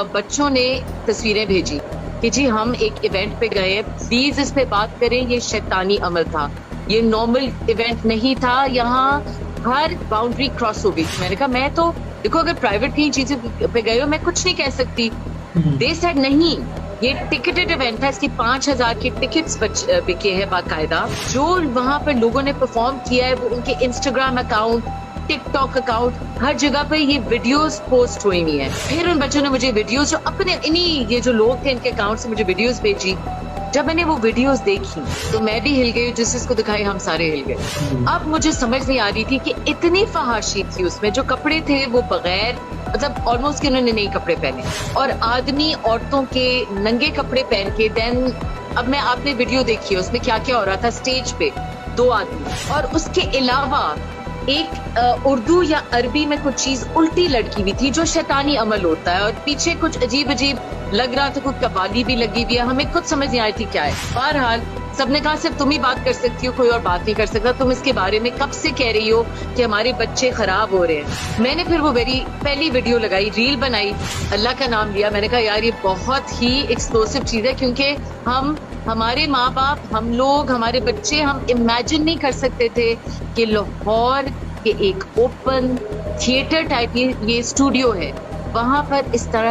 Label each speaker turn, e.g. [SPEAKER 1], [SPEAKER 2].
[SPEAKER 1] बच्चों ने तस्वीरें भेजी कि जी हम एक इवेंट पे गए, प्लीज इस पे बात करें, ये शैतानी अमल था, ये नॉर्मल इवेंट नहीं था, यहाँ हर बाउंड्री क्रॉस हो गई। मैंने कहा मैं तो देखो अगर प्राइवेट कहीं चीजें पे गए हो मैं कुछ नहीं कह सकती। दे सेड नहीं, ये टिकटेड इवेंट था, इसकी 5,000 की टिकट्स बिके हैं बाकायदा। जो वहां पर लोगों ने परफॉर्म किया है वो उनके इंस्टाग्राम अकाउंट, टिकटॉक अकाउंट, हर जगह पे ये वीडियोस पोस्ट हुई हुई है। फिर उन बच्चों ने मुझे वीडियोस जो अपने इन्हीं ये जो लोग थे इनके अकाउंट से मुझे वीडियोस भेजी। जब मैंने वो वीडियोस देखी तो मैं भी हिल गई, जिसको दिखाई हम सारे हिल गए। अब मुझे समझ नहीं आ रही थी कि इतनी फहाशी थी उसमें, जो कपड़े थे वो बगैर मतलब ऑलमोस्ट उन्होंने नए कपड़े पहने और आदमी औरतों के नंगे कपड़े पहन के। देन अब मैं आपने वीडियो देखी है उसमें क्या क्या हो रहा था स्टेज पे, 2 आदमी और उसके अलावा एक उर्दू या अरबी में कुछ चीज उल्टी लड़की हुई थी जो शैतानी अमल होता है, और पीछे कुछ अजीब अजीब लग रहा था, कुछ कवाली भी लगी हुई है, हमें कुछ समझ नहीं आई थी क्या है। बहरहाल सबने कहा सिर्फ तुम ही बात कर सकती हो, कोई और बात नहीं कर सकता, तुम इसके बारे में कब से कह रही हो कि हमारे बच्चे खराब हो रहे हैं। मैंने फिर वो मेरी पहली वीडियो लगाई, रील बनाई, अल्लाह का नाम लिया, मैंने कहा यार ये बहुत ही एक्सप्लोसिव चीज है, क्योंकि हमारे माँ बाप, हम लोग, हमारे बच्चे, हम इमेजिन नहीं कर सकते थे कि लाहौर के एक ओपन थिएटर टाइप ये स्टूडियो है, वहां पर इस तरह